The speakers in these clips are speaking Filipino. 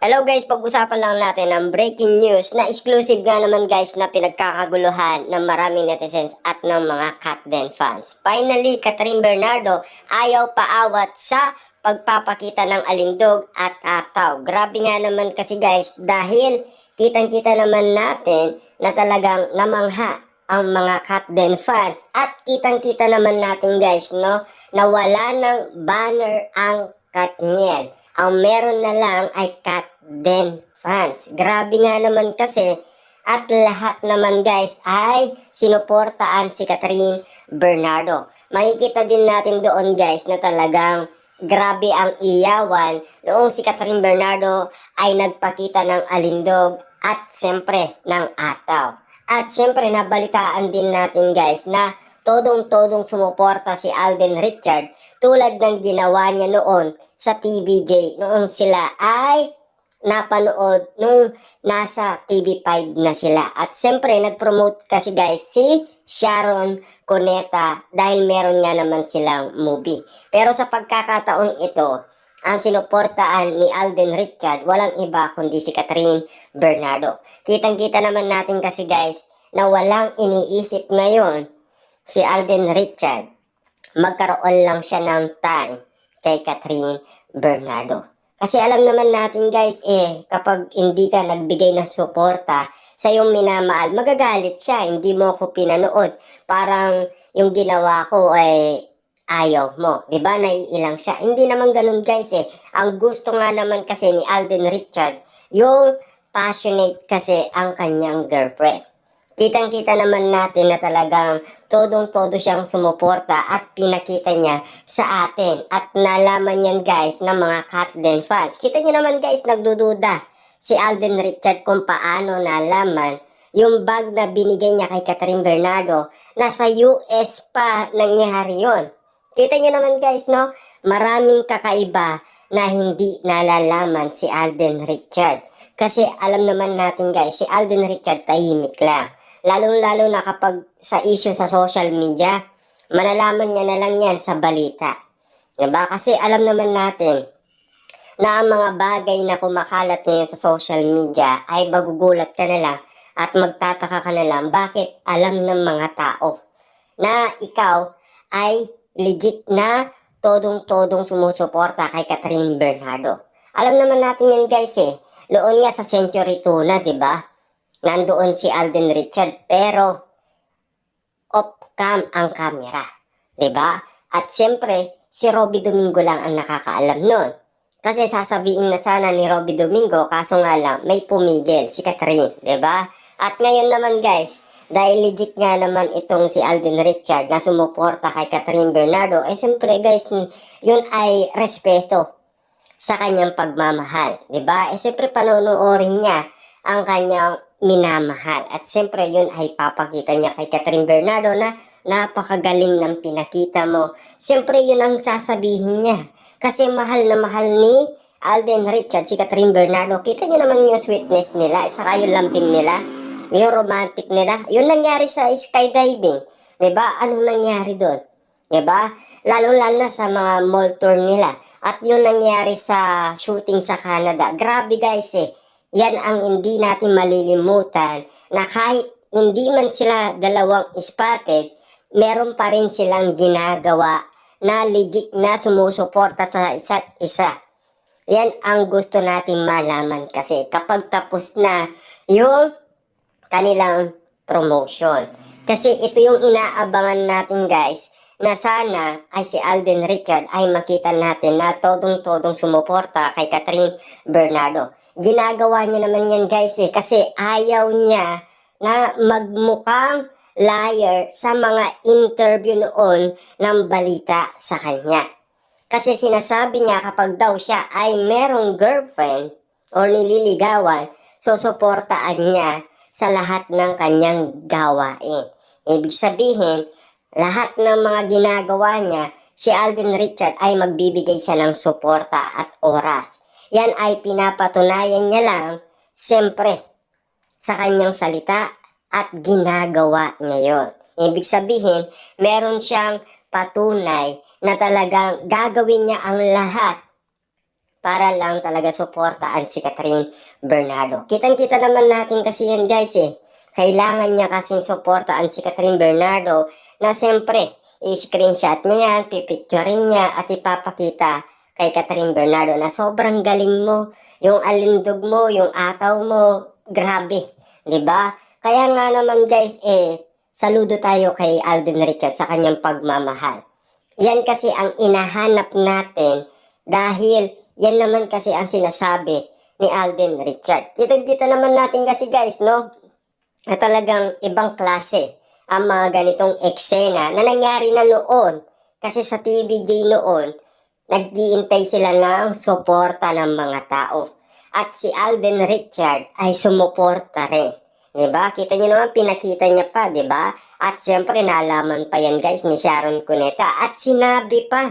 Hello guys, pag-usapan lang natin ang breaking news na exclusive nga naman guys na pinagkakaguluhan ng maraming netizens at ng mga Katden fans. Finally, Catherine Bernardo ayaw paawat sa pagpapakita ng alindog at ataw. Grabe nga naman kasi guys dahil kitang-kita naman natin na talagang namangha ang mga Katden fans at kitang-kita naman natin guys na wala ng banner ang Katniel. Ang meron na lang ay Katden fans. Grabe nga naman kasi at lahat naman guys ay sinuportaan si Catherine Bernardo. Makikita din natin doon guys na talagang grabe ang iyawan noong si Catherine Bernardo ay nagpakita ng alindog at siyempre ng ataw. At siyempre nabalitaan din natin guys na todong-todong sumuporta si Alden Richard tulad ng ginawa niya noon sa TVJ noong sila ay napanood nung nasa TV5 na sila. At siyempre nag-promote kasi guys si Sharon Cuneta dahil meron nga naman silang movie. Pero sa pagkakataong ito, ang sinuportaan ni Alden Richard walang iba kundi si Catherine Bernardo. Kitang-kita naman natin kasi guys na walang iniisip ngayon si Alden Richard. Magkaroon lang siya ng tan kay Catherine Bernardo. Kasi alam naman natin guys kapag hindi ka nagbigay ng suporta sa iyong minamahal, magagalit siya, hindi mo ako pinanood. Parang yung ginawa ko ay ayaw mo. Diba? Naiilang siya. Hindi naman ganun guys Ang gusto nga naman kasi ni Alden Richard, yung passionate kasi ang kanyang girlfriend. Kitang-kita naman natin na talagang todong-todo siyang sumuporta at pinakita niya sa atin. At nalaman yan guys ng mga Katden fans. Kita niyo naman guys, nagdududa si Alden Richard kung paano nalaman yung bag na binigay niya kay Catherine Bernardo. Nasa US pa nangyari yun. Kita niyo naman guys maraming kakaiba na hindi nalalaman si Alden Richard. Kasi alam naman natin guys, si Alden Richard tahimik lang. Lalong-lalo na kapag sa issue sa social media, malalaman niya na lang yan sa balita. Diba? Kasi alam naman natin na ang mga bagay na kumakalat ngayon sa social media ay magugulat ka na lang at magtataka ka na lang bakit alam ng mga tao na ikaw ay legit na todong-todong sumusuporta kay Catherine Bernardo. Alam naman natin yan guys Noon nga sa Century Tuna, diba? Nandoon si Alden Richard pero off-cam ang camera. Diba? At siyempre, si Robby Domingo lang ang nakakaalam nun. Kasi sasabihin na sana ni Robby Domingo, kaso nga lang, may pumigil, si Catherine. Diba? At ngayon naman guys, dahil legit nga naman itong si Alden Richard na sumuporta kay Catherine Bernardo, siyempre guys, yun ay respeto sa kanyang pagmamahal. Diba? Siyempre panonoorin niya ang kanyang minamahal. At siyempre yun ay papakita niya kay Catherine Bernardo na napakagaling ng pinakita mo. Siyempre yun ang sasabihin niya. Kasi mahal na mahal ni Alden Richard si Catherine Bernardo. Kita niyo naman yung sweetness nila, saka yung lambing nila, yung romantic nila. Yun nangyari sa skydiving. Diba? Anong nangyari doon? Diba? Lalo-lalo na sa mga mall tour nila. At yun nangyari sa shooting sa Canada. Grabe guys Yan ang hindi natin malilimutan na kahit hindi man sila dalawang spotted, meron pa rin silang ginagawa na legit na sumusuporta sa isa't isa. Yan ang gusto natin malaman kasi kapag tapos na yung kanilang promotion. Kasi ito yung inaabangan natin guys na sana ay si Alden Richard ay makita natin na todong-todong sumuporta kay Catherine Bernardo. Ginagawa niya naman yan guys kasi ayaw niya na magmukhang liar sa mga interview noon ng balita sa kanya. Kasi sinasabi niya kapag daw siya ay merong girlfriend o nililigawan, susuportaan niya sa lahat ng kanyang gawain. Ibig sabihin, lahat ng mga ginagawa niya, si Alden Richard ay magbibigay siya ng suporta at oras. Yan ay pinapatunayan niya lang, siyempre, sa kanyang salita at ginagawa niya yun. Ibig sabihin, meron siyang patunay na talagang gagawin niya ang lahat para lang talaga suportaan si Catherine Bernardo. Kitang-kita naman natin kasi yan guys eh. Kailangan niya kasing suportaan si Catherine Bernardo na siyempre i-screenshot niya yan, pipicturein niya at ipapakita kay Catherine Bernardo na sobrang galing mo, yung alindog mo, yung ataw mo, grabe, 'di ba? Kaya nga naman guys saludo tayo kay Alden Richards sa kanyang pagmamahal. Yan kasi ang inahanap natin dahil yan naman kasi ang sinasabi ni Alden Richards. Kitang-kita naman natin kasi guys, no? Na talagang ibang klase ang mga ganitong eksena na nangyari na noon. Kasi sa TVJ noon, nag-iintay sila ng suporta ng mga tao. At si Alden Richard ay sumuporta rin. Diba? Kita nyo naman, pinakita niya pa, diba? At siyempre, nalaman pa yan guys ni Sharon Cuneta. At sinabi pa,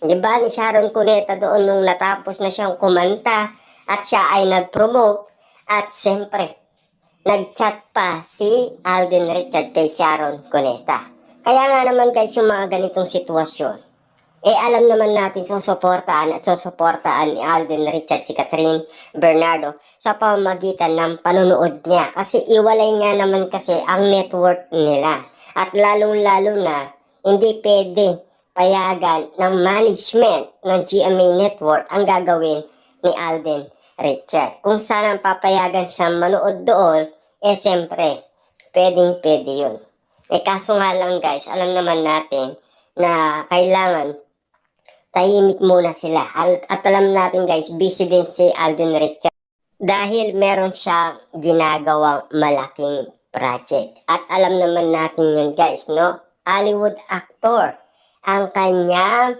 diba, ni Sharon Cuneta doon nung natapos na siyang kumanta at siya ay nag-promote. At siyempre, nag-chat pa si Alden Richard kay Sharon Cuneta. Kaya nga naman guys, yung mga ganitong sitwasyon, alam naman natin susuportaan ni Alden Richard si Catherine Bernardo sa pamamagitan ng panonood niya. Kasi iwalay nga naman kasi ang network nila. At lalong-lalo na, hindi pwede payagan ng management ng GMA Network ang gagawin ni Alden Richard. Kung saan papayagan siya manood doon, siyempre, pwedeng-pwede yun. Kaso nga lang guys, alam naman natin na kailangan tahimik muna sila. At alam natin guys, busy din si Alden Richards dahil meron siyang ginagawang malaking project. At alam naman natin yan guys, no? Hollywood actor ang kanyang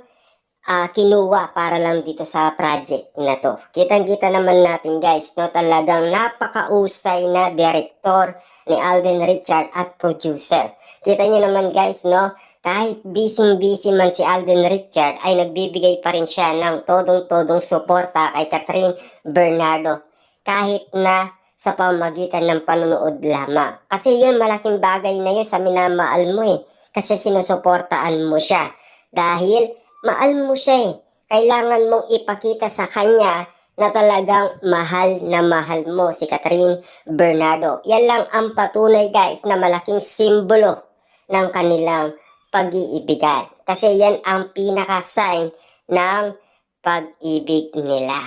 kinuha para lang dito sa project na to. Kitang-kita naman natin guys, no? Talagang napakausay na director ni Alden Richard at producer. Kita nyo naman guys, no? Kahit busy man si Alden Richard ay nagbibigay pa rin siya ng todong-todong suporta kay Catherine Bernardo. Kahit na sa pamamagitan ng panonood lamang. Kasi yun, malaking bagay na yun sa minamahal mo eh. Kasi sinusuportaan mo siya. Dahil mahal mo siya eh. Kailangan mong ipakita sa kanya na talagang mahal na mahal mo si Catherine Bernardo. Yan lang ang patunay guys na malaking simbolo ng kanilang pag-iibigan. Kasi yan ang pinaka-sign ng pag-ibig nila.